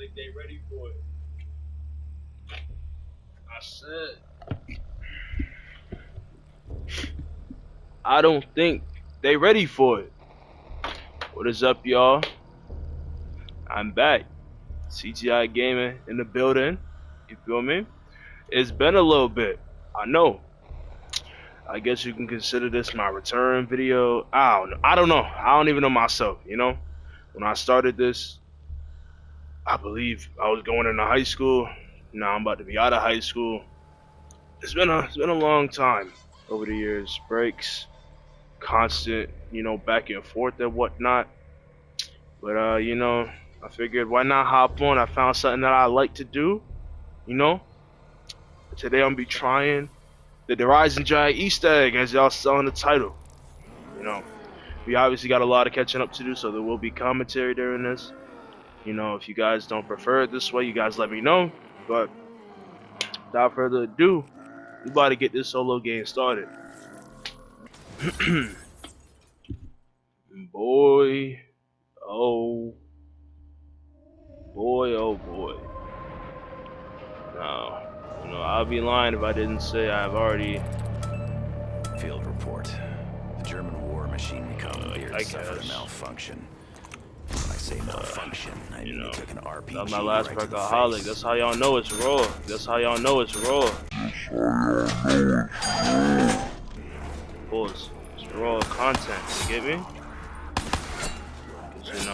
think they ready for it. I said, I don't think they ready for it. What is up, y'all? I'm back. CGI Gaming in the building. You feel me? It's been a little bit. I know. I guess you can consider this my return video. I don't know. I don't even know myself, you know? When I started this, I believe I was going into high school. Now I'm about to be out of high school. It's been a long time over the years. Breaks, constant, back and forth and whatnot. But I figured why not hop on? I found something that I like to do, you know. Today I'm gonna be trying the Rising Giant Easter egg, as y'all saw in the title. You know, we obviously got a lot of catching up to do, so there will be commentary during this. If you guys don't prefer it this way, you guys let me know. But without further ado, we about to get this solo game started. Boy, oh boy, oh boy. Now, I'll be lying if I didn't say I've already. Field report. The German war machine we commandeered suffered a malfunction. When I say malfunction, I mean they took an RPG. That's my last workaholic. That's how y'all know it's raw. That's how y'all know it's raw. Pause. It's raw content. You get me? Cause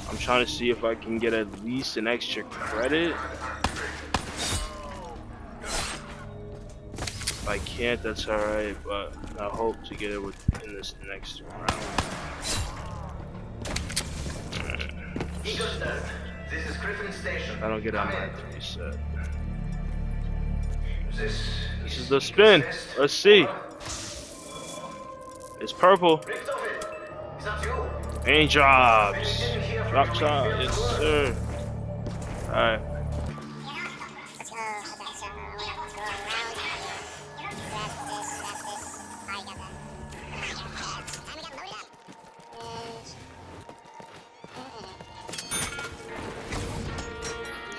I'm trying to see if I can get at least an extra credit. If I can't, that's alright, but I hope to get it within this next round. This is Griffin Station. I don't get on my 3 set. This is the spin. Let's see. It's purple. Main jobs. Drop top. Yes, sir. Alright.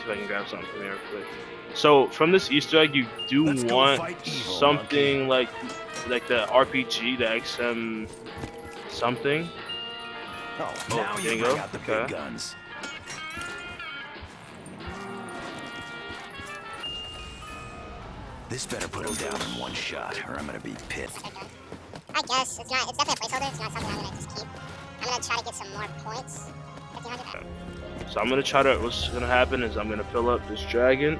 I can grab something from here real quick. So from this Easter egg, you do want something like the RPG, the XM something. Oh, now there you bring go. out the big guns. This better put him down in one shot, or I'm gonna be pissed. I guess it's not. It's definitely a placeholder. It's not something I'm gonna just keep. I'm gonna try to get some more points. 1500. So I'm gonna try to. What's gonna happen is I'm gonna fill up this dragon,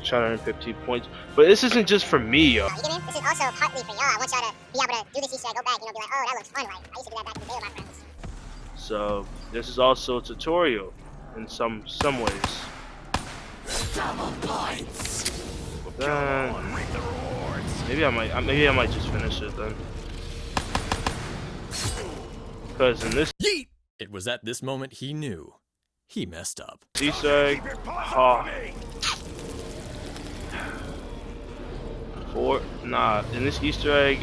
try to earn 15 points. But this isn't just for me, yo. You get me? This is also partly for y'all. I want y'all to be able to do this Easter egg, go back, be like, oh, that looks fun. Like I used to do that back in the day with my friends. So this is also a tutorial in some ways. Double points. Then, maybe I might just finish it then. Because in this Yeet! It was at this moment he knew. He messed up. Easter egg, in this Easter egg,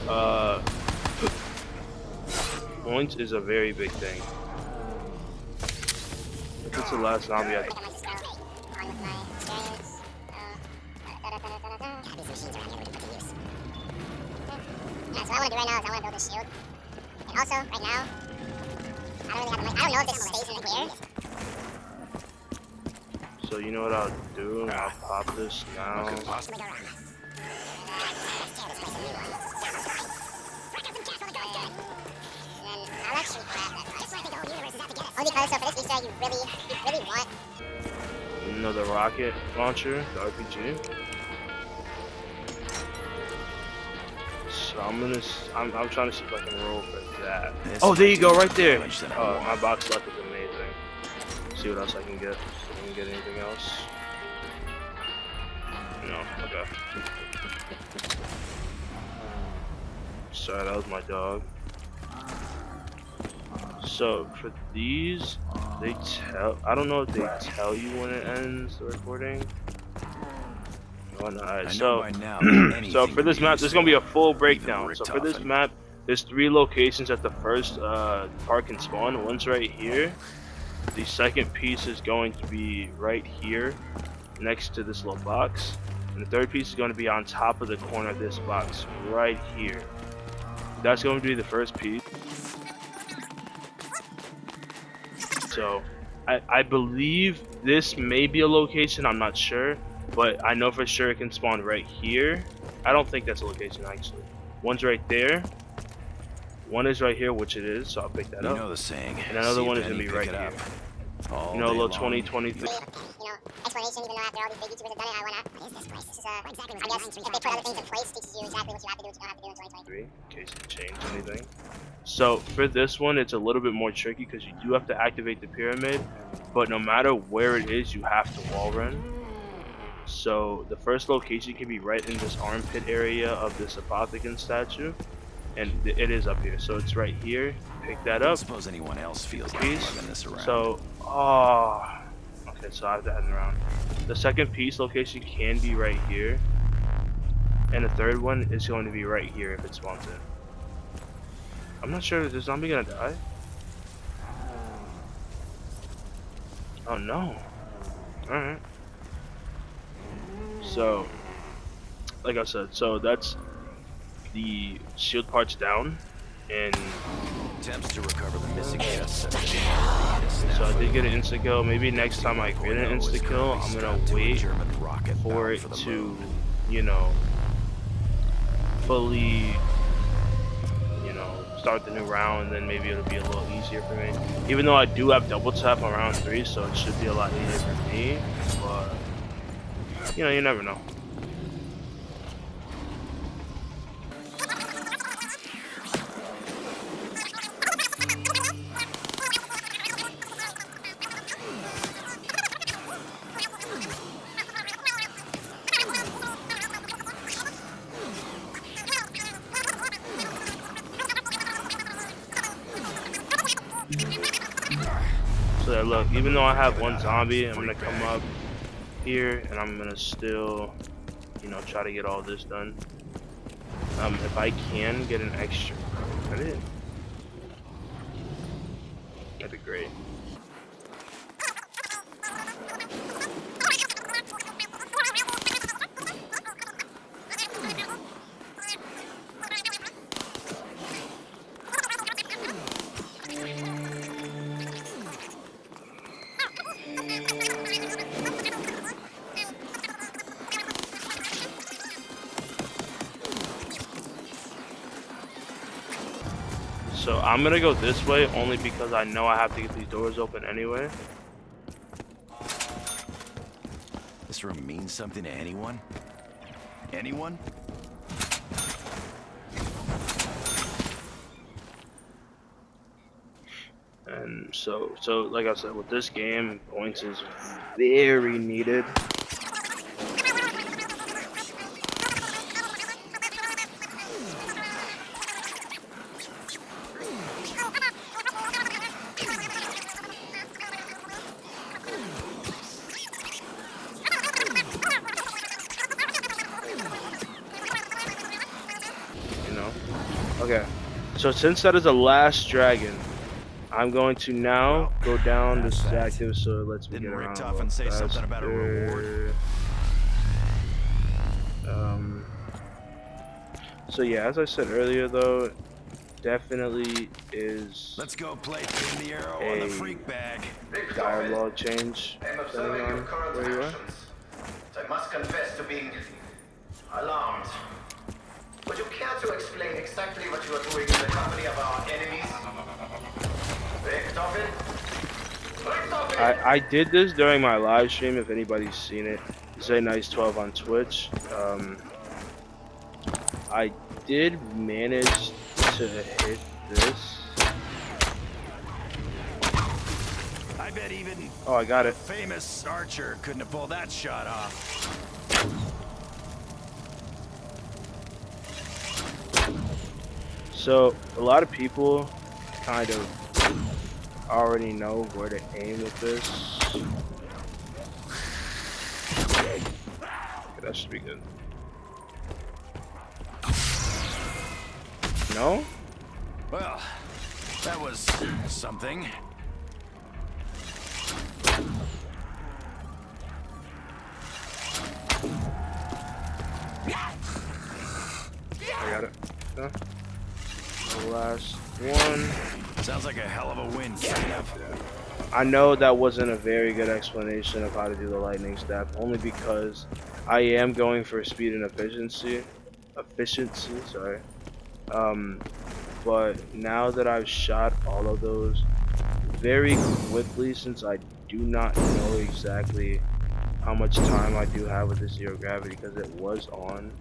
points is a very big thing. If it's the last zombie, I think. Yeah, so what I want to do right now is I want to build a shield. And also, right now, I don't know if this stays in here. So you know what I'll do? I'll pop this now. And then I'll actually grab that price. Only because, so for this Easter egg, you really want... The rocket launcher, the RPG. So I'm trying to see if I can roll for that. Oh, there you go, right there. My box luck is amazing. See what else I can get. See if I can get anything else. No, okay. Sorry, that was my dog. So for these, I don't know if they tell you when it ends the recording. Alright, so for this map, there's gonna be a full breakdown. So for this map, There's 3 locations at the first park and spawn. One's right here. The second piece is going to be right here, next to this little box. And the third piece is going to be on top of the corner of this box, right here. That's going to be the first piece. So, I believe this may be a location, I'm not sure. But I know for sure it can spawn right here. I don't think that's a location, actually. One's right there. One is right here, which it is, so I'll pick that up. You know the saying. And another one is going to be right here. You know, a little 2023. Explanation, even though after all these big YouTubers have done it, I wanna. What is this place? This is exactly. I guess if they put other things in place, teaches you exactly what you have to do, what you don't have to do in 2023. In case you change anything. So for this one, it's a little bit more tricky because you do have to activate the pyramid, but no matter where it is, you have to wall run. So the first location can be right in this armpit area of this apothecary statue, and it is up here. So it's right here. Pick that up. Suppose anyone else feels like Piece. lugging this around. So, okay, so I have to head around. The second piece location can be right here, and the third one is going to be right here if it spawns in. I'm not sure, is the zombie gonna die? Oh no. Alright. So, like I said, so that's the shield parts down, and attempts to recover the missing chest. so I did get an insta kill. Maybe next time I get an insta kill, I'm gonna wait for it to, you know, fully, you know, start the new round, and then maybe it'll be a little easier for me. Even though I do have double tap on round 3, so it should be a lot easier for me, but you know, you never know. So that, look, even though I have one zombie, I'm gonna come up here and I'm gonna still, you know, try to get all this done. If I can get an extra credit, that'd be great. So I'm gonna go this way only because I know I have to get these doors open anyway. This room means something to anyone? Anyone? And so like I said, with this game, points is very needed. Okay, so since that is the last dragon, I'm going to now go down this active, so it lets me get around a little say something about a reward? So yeah, as I said earlier though, definitely is Let's go play Pin the Arrow on the freak bag. dialogue change I'm depending observing on your current where you are. actions. I must confess to being alarmed. Would you care to explain exactly what you are doing in the company of our enemies? Richtofen? Richtofen! I did this during my live stream, if anybody's seen it. Say Nice 12 on Twitch. I did manage to hit this. I bet even I got it. famous archer couldn't have pulled that shot off. So a lot of people kind of already know where to aim with this. Okay, that should be good. No? Well, that was something. I got it. Huh? The last one. Sounds like a hell of a win, Sam. I know that wasn't a very good explanation of how to do the lightning step, only because I am going for speed and efficiency. Sorry. But now that I've shot all of those very quickly, since I do not know exactly how much time I do have with the zero gravity, because it was on.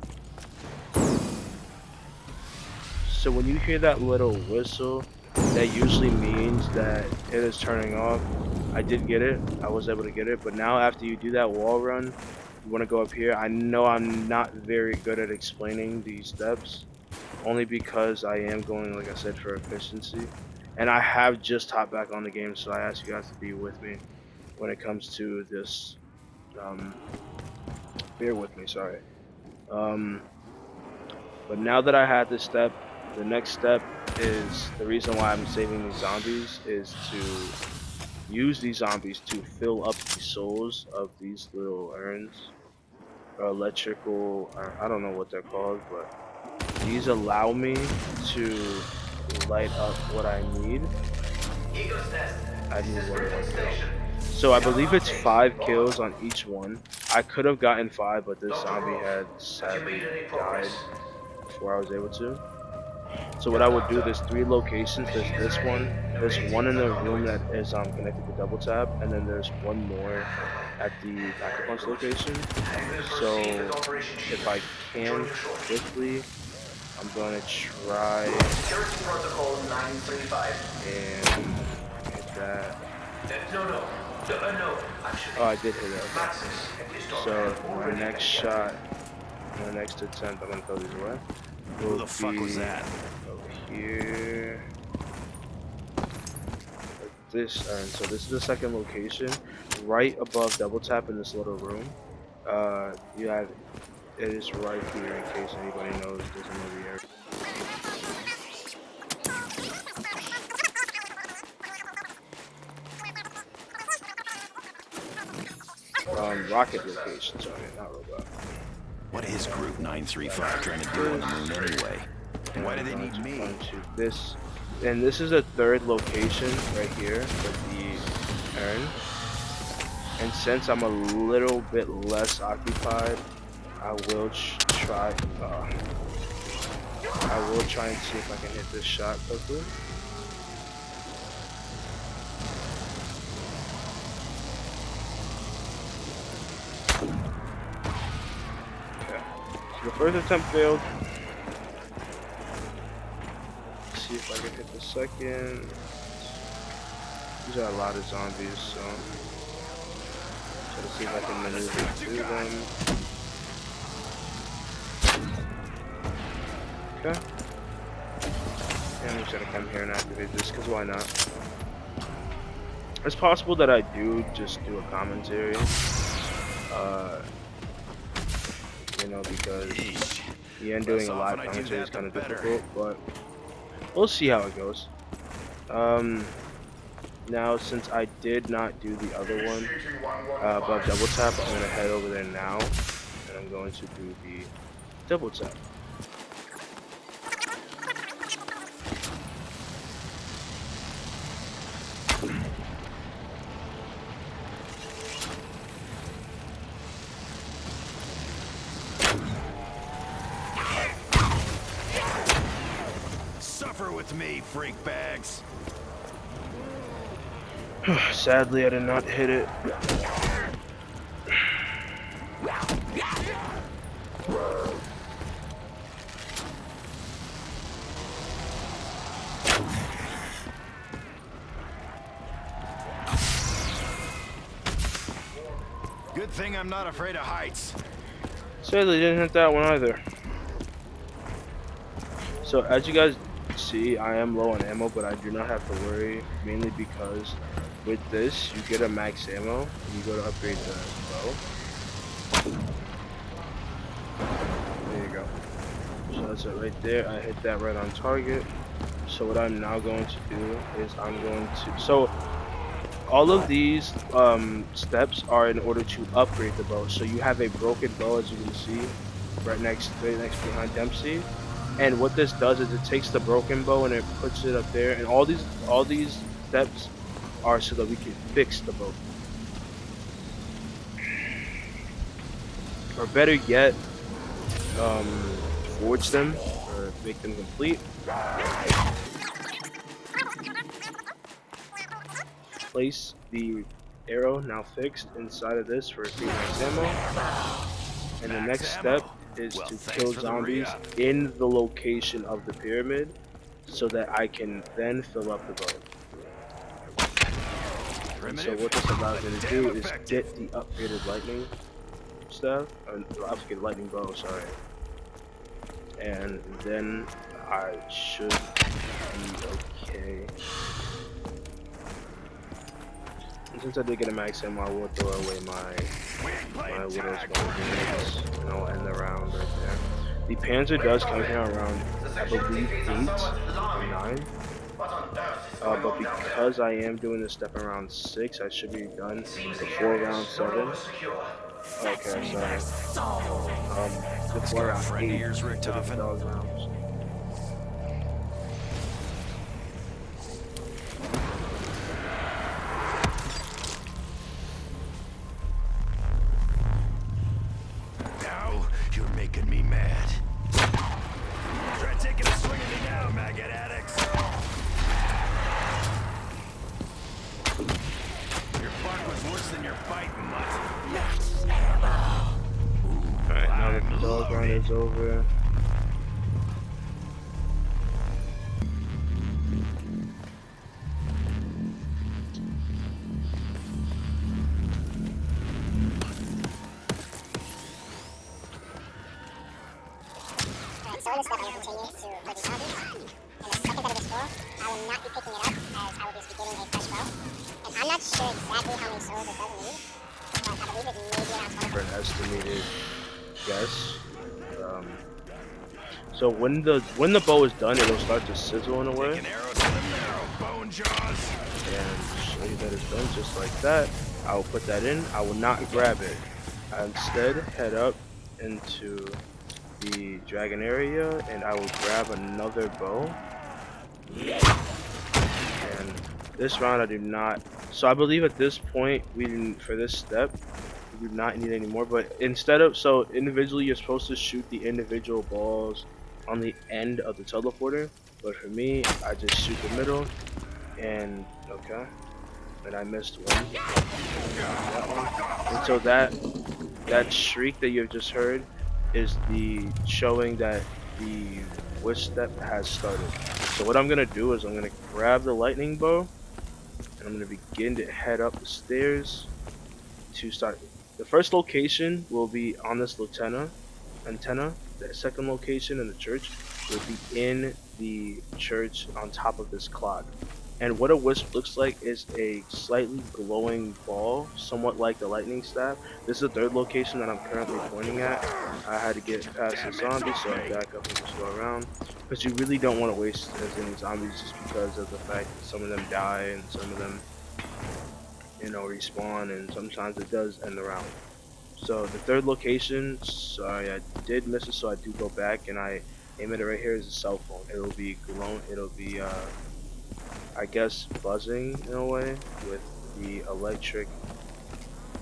So when you hear that little whistle, that usually means that it is turning off. I did get it. I was able to get it. But now after you do that wall run, you want to go up here. I know I'm not very good at explaining these steps, only because I am going, like I said, for efficiency. And I have just hopped back on the game, so I ask you guys to be with me when it comes to this. Bear with me, sorry. But now that I had this step, the next step is the reason why I'm saving these zombies is to use these zombies to fill up the souls of these little urns, or electrical, or I don't know what they're called, but these allow me to light up what I need. I need one more kill. So I believe it's 5 kills on each one. I could have gotten 5, but this zombie had sadly died before I was able to. So what I would do, there's 3 locations. There's this one. There's one in the room that is connected to double tap, and then there's one more at the Pack-a-Punch location. So if I can quickly, I'm gonna try and hit that. Oh, I did hit it. Okay. So my next shot, my next attempt, I'm gonna throw these away. Who the fuck was that? Over here. Like this, and so this is the second location, right above double tap in this little room. You have it is right here in case anybody knows doesn't know the area. Rocket location, sorry, not robot. What is Group 935 trying to do on the moon anyway? And why do they need me? This, and this is a third location right here with the urn. And since I'm a little bit less occupied, I will try. I will try and see if I can hit this shot quickly. The first attempt failed. Let's see if I can hit the second. These are a lot of zombies, so try to see if I can maneuver through them. Okay. And I'm just gonna come here and activate this, because why not? It's possible that I do just do a commentary. You know, because doing a live commentary is kind of difficult, but we'll see how it goes. Now, since I did not do the other one above double tap, I'm gonna head over there now, and I'm going to do the double tap. With me, freak bags. Sadly, I did not hit it. Good thing I'm not afraid of heights. Sadly, didn't hit that one either. So as you guys see, I am low on ammo, but I do not have to worry, mainly because with this you get a max ammo and you go to upgrade the bow. There you go. So that's it right there. I hit that right on target. So what I'm now going to do is I'm going to so all of these steps are in order to upgrade the bow. So you have a broken bow, as you can see, right next behind Dempsey. And what this does is it takes the broken bow and it puts it up there. And all these steps are so that we can fix the bow, or better yet, forge them or make them complete. Place the arrow now fixed inside of this for 3 max ammo. And the next step is to kill zombies in the location of the pyramid so that I can then fill up the bow. And so what this allows me to do is get the upgraded lightning stuff, upgraded lightning bow, sorry. And then I should be okay. And since I did get a max ammo, I will throw away my Widow's Bones, and I'll end the round right there. The Panzer does come here around, I believe, 8 or 9. But because I am doing this step around 6, I should be done before round 7. Okay, sorry. Before round 8 for the dog rounds. Now you're making me mad. Try taking a swing at me now, maggot addicts. Your bark was worse than your bite, mutt. Alright, now that the dog round is over. So in this step, I will continue to purge zombies. And the second that it is full, I will not be picking it up, as I will just be getting a fresh bow. And I'm not sure exactly how many souls it does need, but I believe it may be around 20. For an estimated guess. So when the bow is done, it'll start to sizzle in a way. An arrow to the marrow, bone jaws. And show you that it's done just like that. I will put that in. I will not grab it. I instead head up into the dragon area, and I will grab another bow. And this round I do not. So I believe at this point we didn't, for this step we do not need any more. But instead of, so individually you're supposed to shoot the individual balls on the end of the teleporter. But for me, I just shoot the middle, and okay, and I missed one. That one. And so that shriek that you've just heard is the showing that the wish step has started. So what I'm gonna do is I'm gonna grab the lightning bow and I'm gonna begin to head up the stairs to start. The first location will be on this antenna. The second location in the church will be in the church on top of this clock. And what a wisp looks like is a slightly glowing ball, somewhat like the lightning staff. This is the third location that I'm currently pointing at. I had to get past the zombie, so I back up and just go around. Because you really don't want to waste as many zombies just because of the fact that some of them die and some of them, you know, respawn, and sometimes it does end the round. So the third location, sorry, I did miss it, so I do go back and I aim at it right here as a cell phone. It'll be glowing, it'll be I guess buzzing in a way with the electric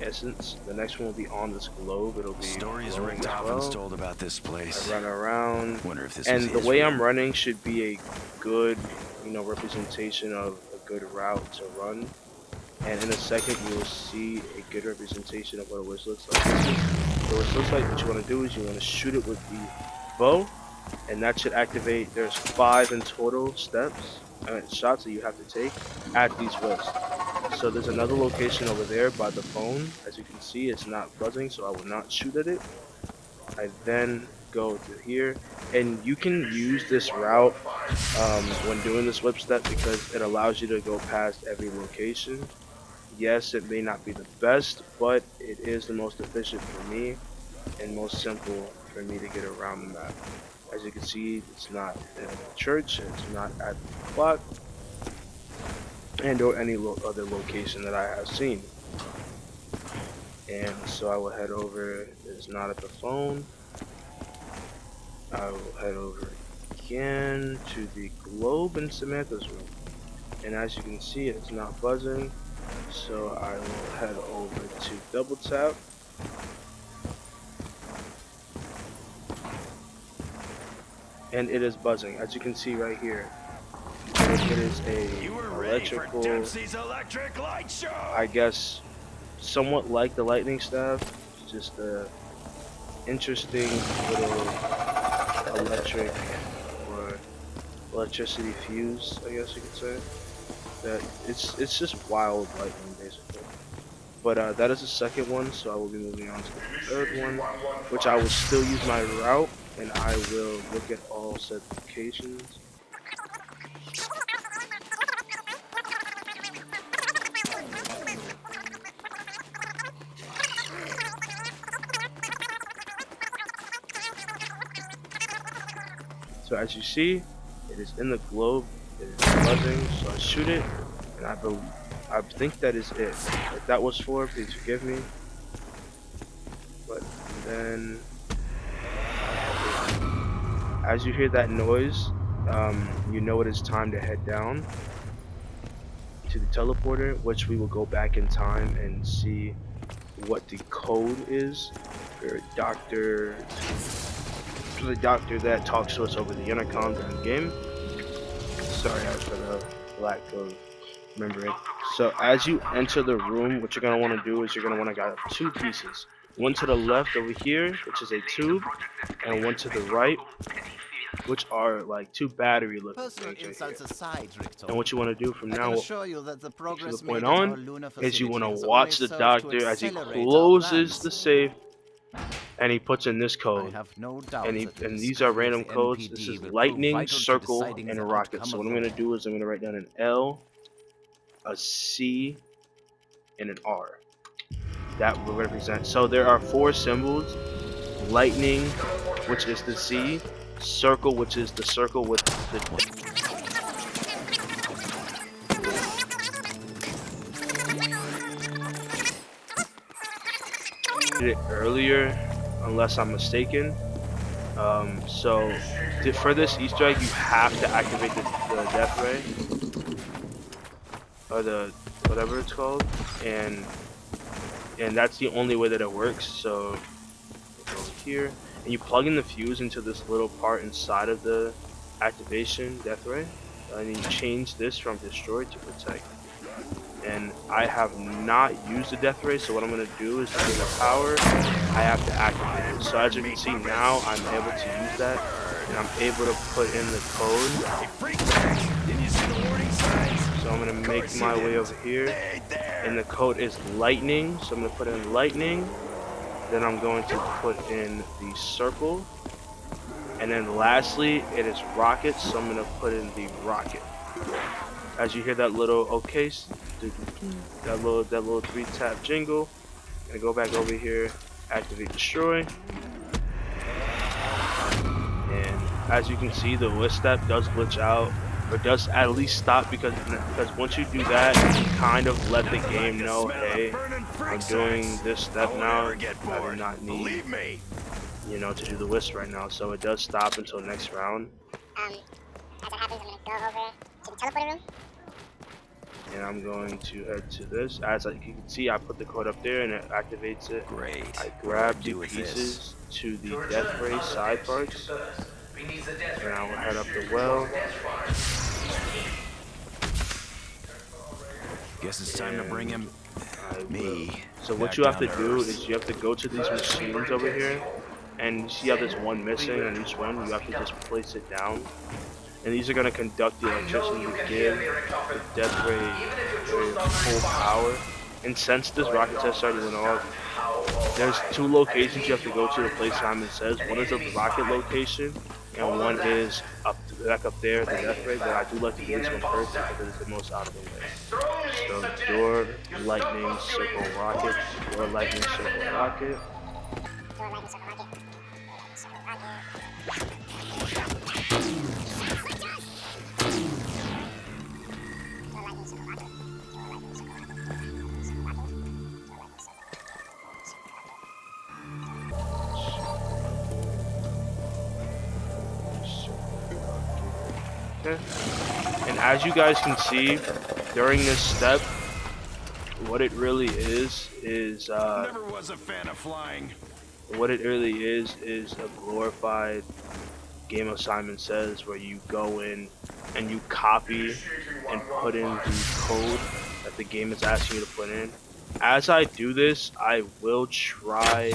essence. The next one will be on this globe. It'll be Stories glowing Rick as Toppins well. told about this place. I run around, Wonder if this and was the his way room. I'm running should be a good, you know, representation of a good route to run. And in a second, you will see a good representation of what a wish looks like. So what it looks like, what you want to do is you want to shoot it with the bow, and that should activate. There's 5 in total steps. Shots that you have to take at these wisps. So there's another location over there by the phone. As you can see, it's not buzzing, so I will not shoot at it. I then go to here, and you can use this route when doing this whip step because it allows you to go past every location. Yes, it may not be the best, but it is the most efficient for me and most simple for me to get around the map. As you can see, it's not in the church, it's not at the clock, and or any other location that I have seen. And so I will head over, it's not at the phone. I will head over again to the globe in Samantha's room. And as you can see, it's not buzzing. So I will head over to double tap. And it is buzzing, as you can see right here. It is a electrical, electric light show. I guess, somewhat like the lightning staff, just a interesting little electric or electricity fuse, I guess you could say. That it's just wild lightning basically. But that is the second one, so I will be moving on to the third one, which I will still use my route, and I will look at all said locations. So as you see, it is in the globe, it is buzzing, so I shoot it, and I think that is it. If that was 4, please forgive me. But then, as you hear that noise, you know it is time to head down to the teleporter, which we will go back in time and see what the code is for the doctor that talks to us over the intercom during the game. Sorry for the lack of remembering. So as you enter the room, what you're going to want to do is you're going to want to grab 2 pieces. One to the left over here, which is a tube, and one to the right, which are like 2 battery looking things right here. And what you want to do from now to the point on is you want to watch the doctor as he closes the safe and he puts in this code. And these are random codes. This is lightning, circle, and rocket. So what I'm going to do is I'm going to write down an L, a C, and an R. That will represent. So there are 4 symbols: lightning, which is the C, circle, which is the circle with the it earlier, unless I'm mistaken. So for this Easter egg, you have to activate the death ray, or the whatever it's called, and that's the only way that it works. So go here, and you plug in the fuse into this little part inside of the activation death ray, and you change this from destroy to protect. And I have not used the death ray, so what I'm going to do is to get the power, I have to activate it. So as you can see now, I'm able to use that, and I'm able to put in the code. So I'm going to make my way over here, and the code is lightning, so I'm going to put in lightning, then I'm going to put in the circle, and then lastly, it is rocket, so I'm going to put in the rocket. As you hear that little that little 3-tap jingle, I'm gonna go back over here, activate destroy, and as you can see, the list step does glitch out, or does at least stop, because once you do that, you kind of let the game know, hey, I'm doing this step now. I do not need, to do the list right now, so it does stop until next round. As that happens, I'm gonna go over to the teleporter room. And I'm going to head to this. As you can see, I put the code up there and it activates it. Great. I grab the pieces to the death ray side parts, and I will head up the well. Guess it's time to bring him me. So what you have to do is you have to go to these machines over here, and you see how there's one missing on each one. You have to just place it down. And these are going to conduct the electricity to give the death ray their full power. And since this rocket test already went off, there's 2 locations you have to go to place Simon says. One is a rocket location, and one is back up there, the death ray. But I do like to do this one first because it's the most out of the way. So door, lightning, circle, rocket. Door, lightning, circle, rocket. Door, lightning, circle, rocket. Door, lightning, circle, rocket. And as you guys can see, during this step, what it really is Never was a fan of flying. what it really is a glorified game of Simon Says, where you go in and you copy and put in the code that the game is asking you to put in. As I do this, I will try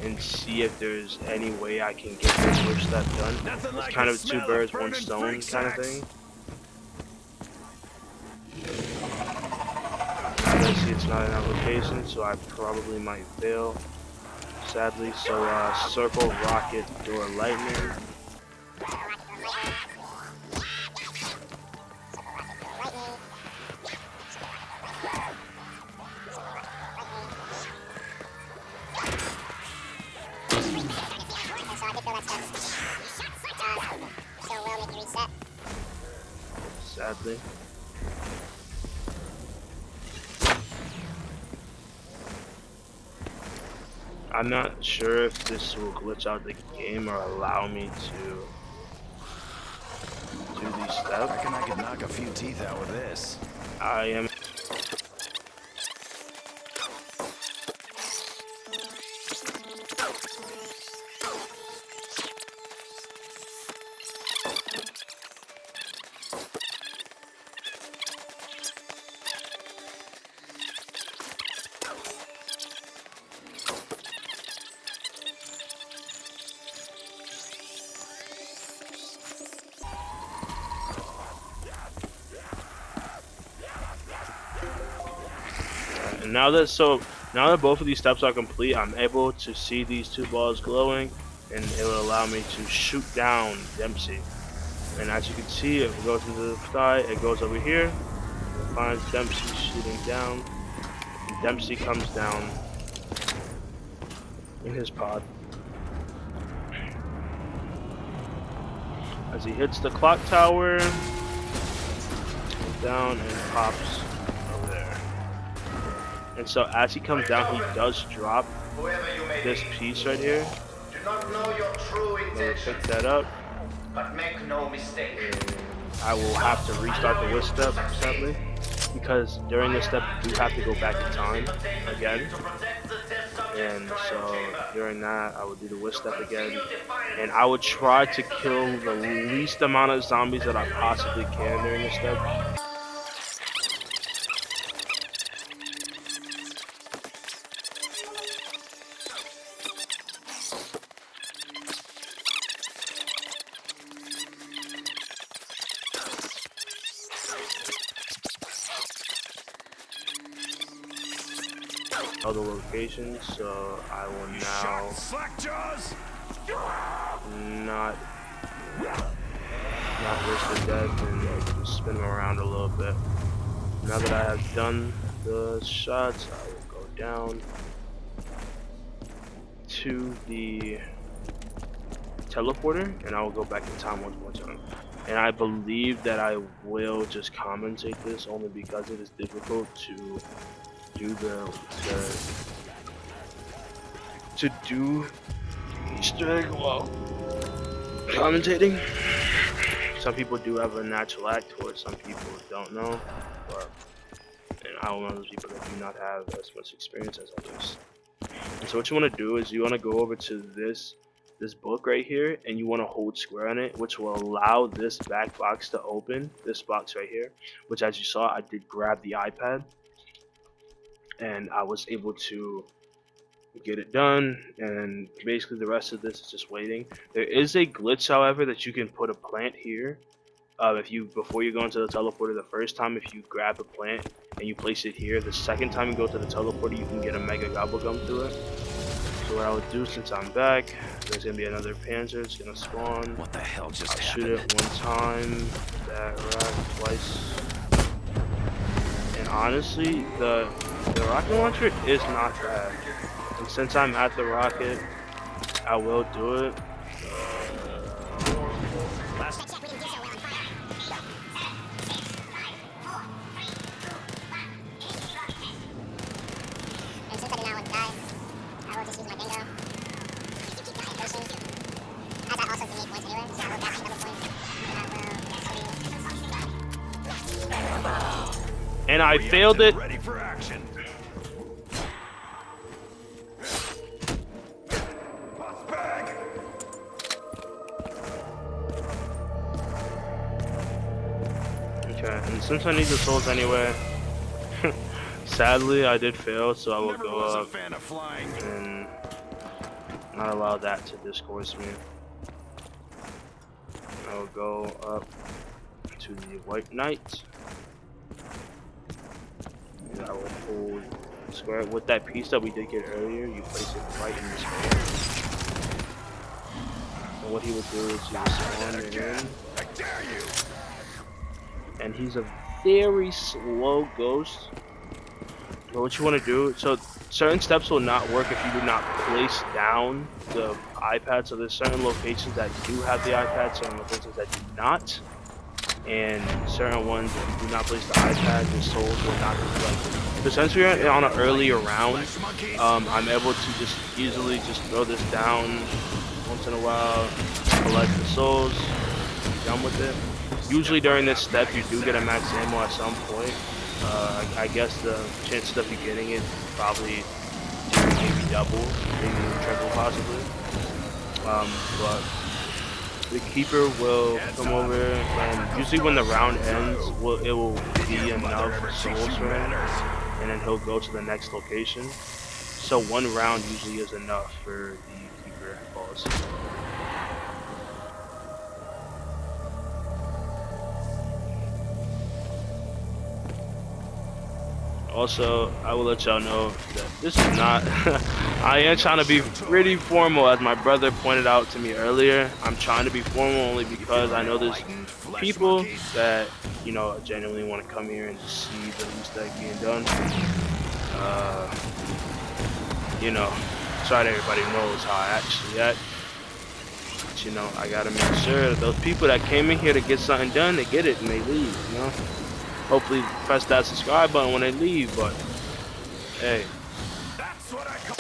and see if there's any way I can get this first step done. Nothing It's like kind a of two smell birds, of one burning stone freak kind of sacks. thing. As I see, it's not an application, so I probably might fail, sadly. So circle, rocket, door, lightning. Sadly. I'm not sure if this will glitch out the game or allow me to do these steps. I reckon I could knock a few teeth out with this. I am. And now that both of these steps are complete, I'm able to see these two balls glowing, and it will allow me to shoot down Dempsey. And as you can see, if it goes into the sky, it goes over here, it finds Dempsey shooting down, and Dempsey comes down in his pod. As he hits the clock tower, goes down and pops over there. And so as he comes down, he does drop this piece right here. Do not know your true Let me intentions, pick that up. but make no mistake. And I will have to restart the whisk step, sadly, because during this step you have to go back in time again. And so during that, I would do the whisk step again, and I would try to kill the least amount of zombies that I possibly can during this step. Other locations, so I will now not risk the death and just spin them around a little bit. Now that I have done the shots, I will go down to the teleporter and I will go back in time once more time. And I believe that I will just commentate this only because it is difficult to do do Easter egg while commentating. Some people do have a natural act to it, some people don't know, but and I'm one of those people that do not have as much experience as others. And so what you want to do is you want to go over to this book right here, and you want to hold square on it, which will allow this back box to open, this box right here, which as you saw I did grab the iPad and I was able to get it done, and basically the rest of this is just waiting. There is a glitch, however, that you can put a plant here. Before you go into the teleporter the first time, if you grab a plant and you place it here, the second time you go to the teleporter, you can get a mega gobblegum through it. So what I would do, since I'm back, there's gonna be another panzer. It's gonna spawn. What the hell just I'll happened? shoot it one time, that rack twice. And honestly, the rocket launcher is not bad. And since I'm at the rocket, I will do it. And I failed it. Ready for action. Okay, and since I need the souls anyway, sadly I did fail, so I will Never go was a up fan of flying. and not allow that to discourse me. I will go up to the White Knight. And I will hold square with that piece that we did get earlier. You place it right in the square. And what he would do is he would spawn it in. I dare you. And he's a very slow ghost. But what you want to do, so certain steps will not work if you do not place down the iPad. So there's certain locations that do have the iPad, certain locations that do not. And certain ones, if you do not place the iPad, the souls will not be collected. But since we're on an earlier round, I'm able to just easily just throw this down once in a while, collect the souls, be done with it. Usually during this step, you do get a max ammo at some point. I guess the chances of you getting it probably maybe double, maybe triple possibly. But the keeper will come over, and usually when the round ends, it will be enough souls for him, and then he'll go to the next location. So one round usually is enough for the keeper boss. Also, I will let y'all know that this is not, I am trying to be pretty formal, as my brother pointed out to me earlier. I'm trying to be formal only because I know there's people that, you know, genuinely want to come here and just see the Easter egg being done. You know, try that everybody knows how I actually act. But, you know, I gotta make sure that those people that came in here to get something done, they get it and they leave, you know? Hopefully press that subscribe button when they leave, but hey. That's what I call.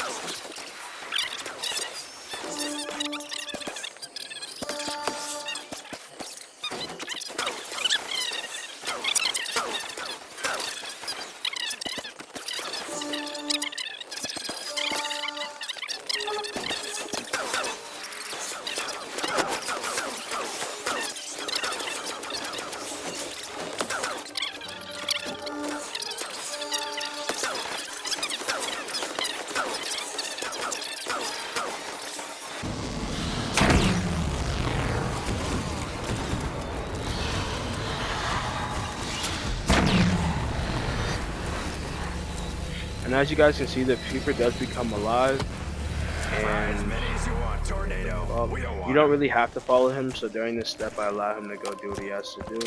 And as you guys can see, the creeper does become alive, and you don't really have to follow him. So during this step, I allow him to go do what he has to do,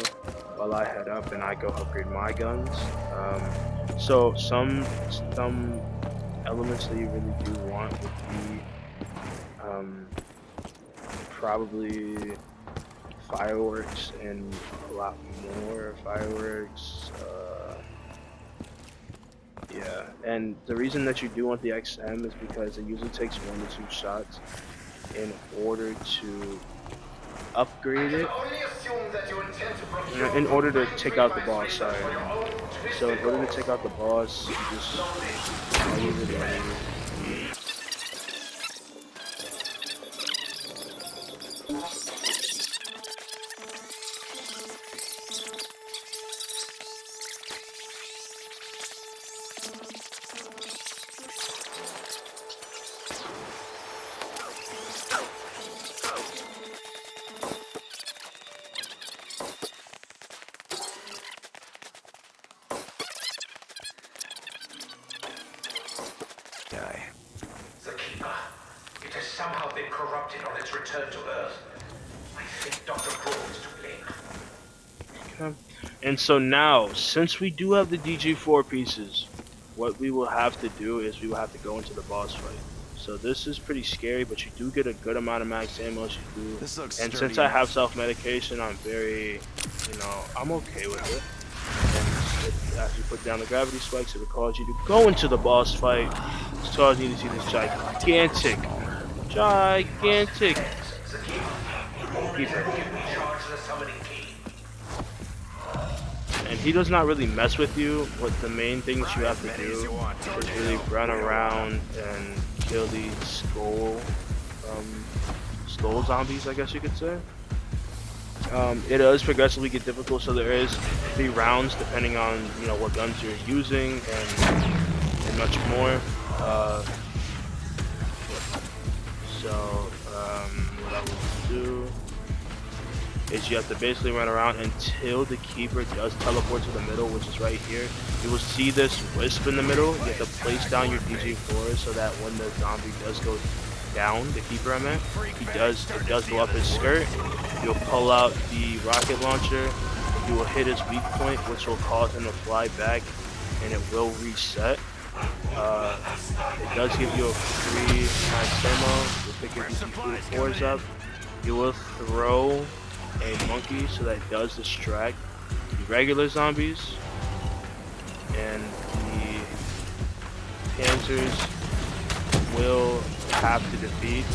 while I head up and I go upgrade my guns. So some elements that you really do want would be probably fireworks, and a lot more fireworks. Yeah, and the reason that you do want the XM is because it usually takes 1 to 2 shots in order to upgrade it. In order to take out the boss, sorry. So in order to take out the boss, you just leave it ready. The Keeper. It has somehow been corrupted on its return to Earth. I think Dr. Grove is to blame. Okay. And so now, since we do have the DG4 pieces, what we will have to do is we will have to go into the boss fight. So this is pretty scary, but you do get a good amount of max ammo. You do. And since I have self-medication, I'm very, you know, I'm okay with it. And as you put down the gravity spikes, it will cause you to go into the boss fight. It's causing you to see this gigantic Keeper. And he does not really mess with you. What the main thing that you have to do is really run around and kill these skull zombies, I guess you could say. It does progressively get difficult, so there is 3 rounds depending on what guns you're using and much more. What I will do is you have to basically run around until the keeper does teleport to the middle, which is right here. You will see this wisp in the middle. You have to place down your DJ4 so that when the zombie does go down, the keeper I meant, it does go up his skirt. You'll pull out the rocket launcher. You will hit his weak point, which will cause him to fly back, and it will reset. It does give you a free max ammo. You'll pick your DJ4s up. You will throw a monkey so that it does distract the regular zombies, and the panzers will have to defeat.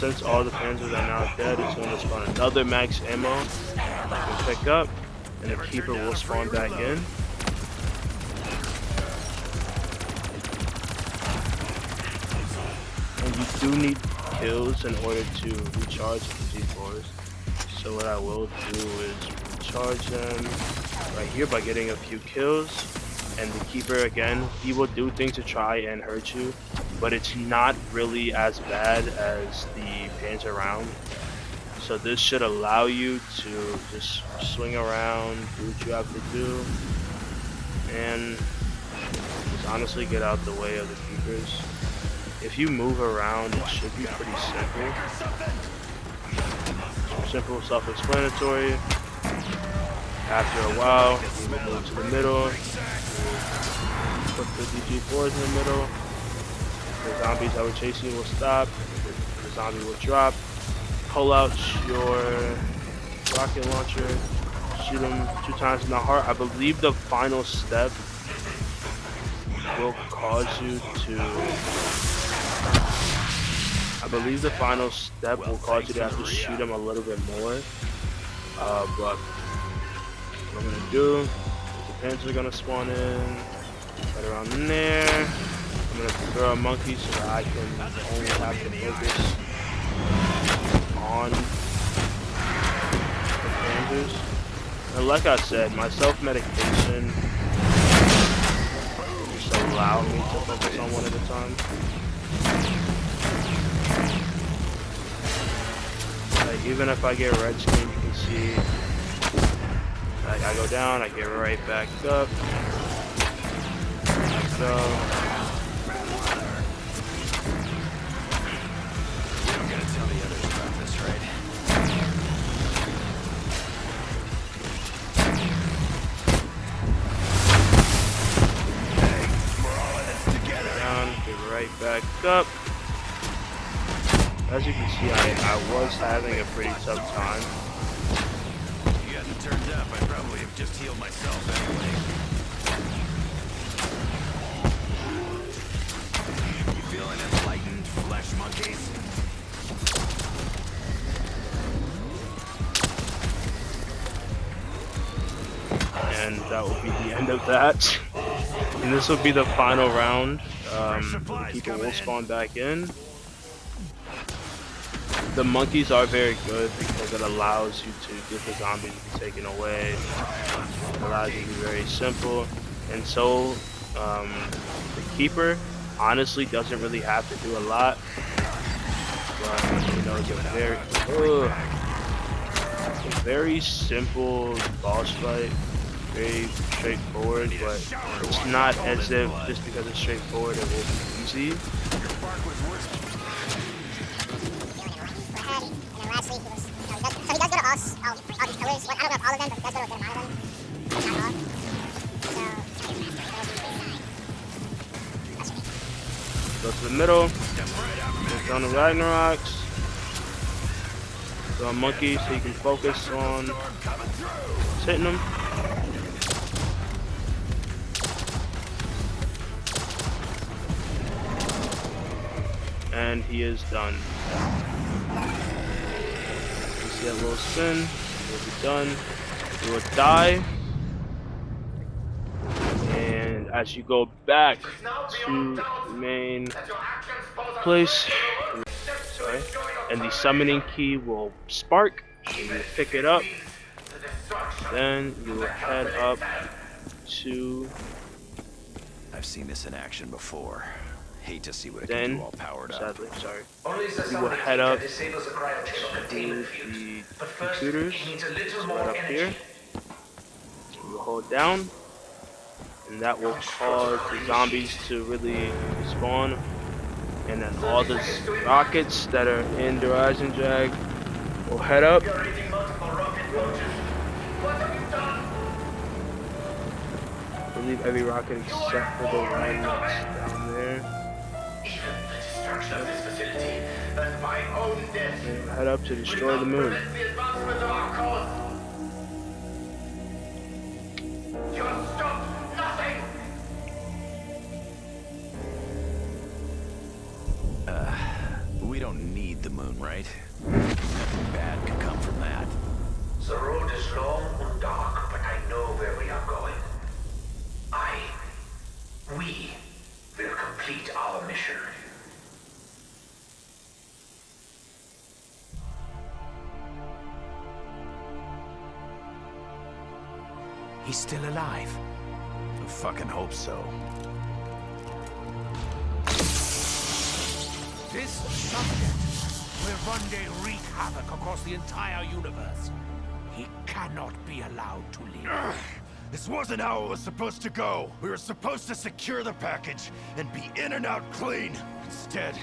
Since all the panzers are now dead, it's going to spawn another max ammo you can pick up, and the keeper will spawn back in. And you do need kills in order to recharge the G4s. So what I will do is recharge them right here by getting a few kills. And the keeper, again, he will do things to try and hurt you, but it's not really as bad as the panzer round. So this should allow you to just swing around, do what you have to do, and just honestly get out the way of the keepers. If you move around, it should be pretty simple. Simple, self-explanatory. After a while, you will move to the middle. Put the DG4s in the middle. The zombies that were chasing you will stop. The zombie will drop. Pull out your rocket launcher. Shoot him 2 times in the heart. I believe the final step will cause you to... have to shoot him a little bit more. But what I'm gonna do is the panzers are gonna spawn in right around there. I'm gonna throw a monkey so that I can only have to focus on the panzers. And like I said, my self-medication just allow me to focus on one at a time. Like, even if I get red screen, you can see like I go down, I get right back up. So I'm gonna tell the others about this, right? Hey, we're all in this together. Down, get right back up. As you can see, I was having a pretty tough time. If you hadn't turned up, I'd probably have just healed myself anyway. You feeling enlightened, flesh monkeys? And that will be the end of that. And this will be the final round. The people will spawn back in. The monkeys are very good because it allows you to get the zombies to be taken away. It allows you to be very simple. And so the keeper honestly doesn't really have to do a lot. But you know, it's a very simple boss fight. Very straightforward, but it's not as if just because it's straightforward it will be easy. all of them, but it does go to a good amount of them. But not all. So, go to the middle. Get on the Ragnaroks. So a monkey, so you can focus on hitting them. And he is done. You see that little spin? He'll be done. He will die. And as you go back to the main place, sorry, and the summoning key will spark, and you will pick it up. Then you will head up to. I've seen this in action before. Hate to see what it can do all powered up. Sadly, sorry. You will head up to the computers, right up here. You will hold down, and that will cause the zombies to really spawn. And then all the rockets that are in the Rising Jag will head up. I believe every rocket except for the one that's down there. And head up to destroy the moon. We don't need the moon, right? Nothing bad can come from that. The road is long and dark, but I know where we are going. We will complete our mission. He's still alive. I fucking hope so. This subject will one day wreak havoc across the entire universe. He cannot be allowed to live. This wasn't how it was supposed to go. We were supposed to secure the package and be in and out clean. Instead,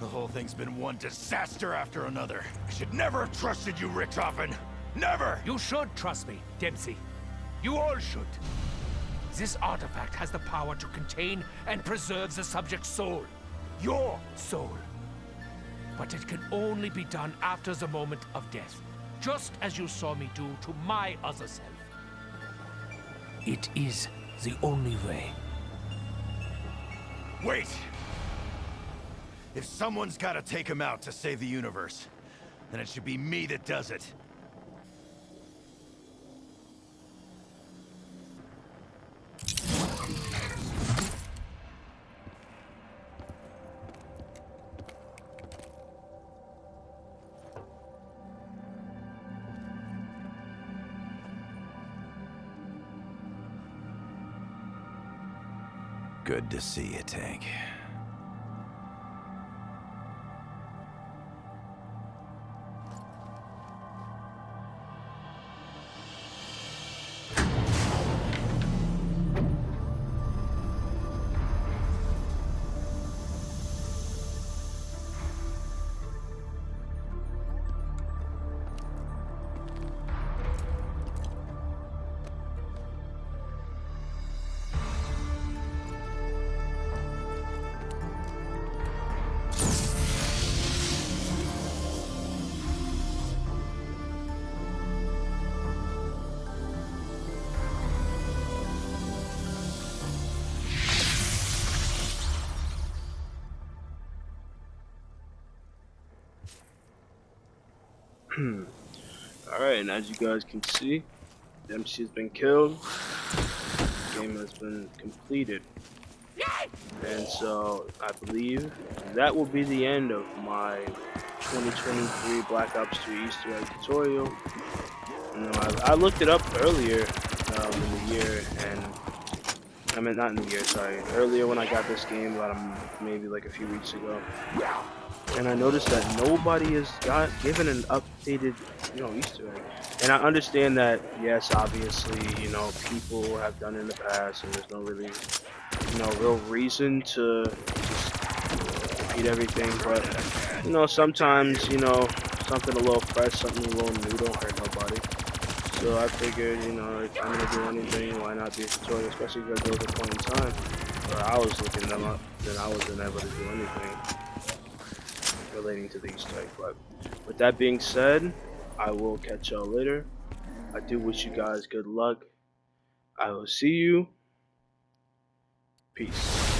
the whole thing's been one disaster after another. I should never have trusted you, Richthofen. Never! You should trust me, Dempsey. You all should. This artifact has the power to contain and preserve the subject's soul. Your soul. But it can only be done after the moment of death. Just as you saw me do to my other self. It is the only way. Wait! If someone's gotta take him out to save the universe, then it should be me that does it. Good to see you, Tank. Alright, and as you guys can see, Dempsey has been killed. The game has been completed. And so, I believe that will be the end of my 2023 Black Ops 3 Easter egg tutorial. You know, I looked it up earlier in the year, and I mean not in the year, sorry, earlier when I got this game, about maybe like a few weeks ago. And I noticed that nobody has given an updated, you know, Easter egg. And I understand that, yes, obviously, you know, people have done it in the past, and there's no really, you know, real reason to just repeat everything. But, you know, sometimes, you know, something a little fresh, something a little new don't hurt nobody. So I figured, you know, if I'm gonna do anything, why not be a tutorial, especially because there was a point in time where I was looking them up, then I wasn't able to do anything relating to these type. But with that being said, I will catch y'all later. I do wish you guys good luck. I will see you. Peace.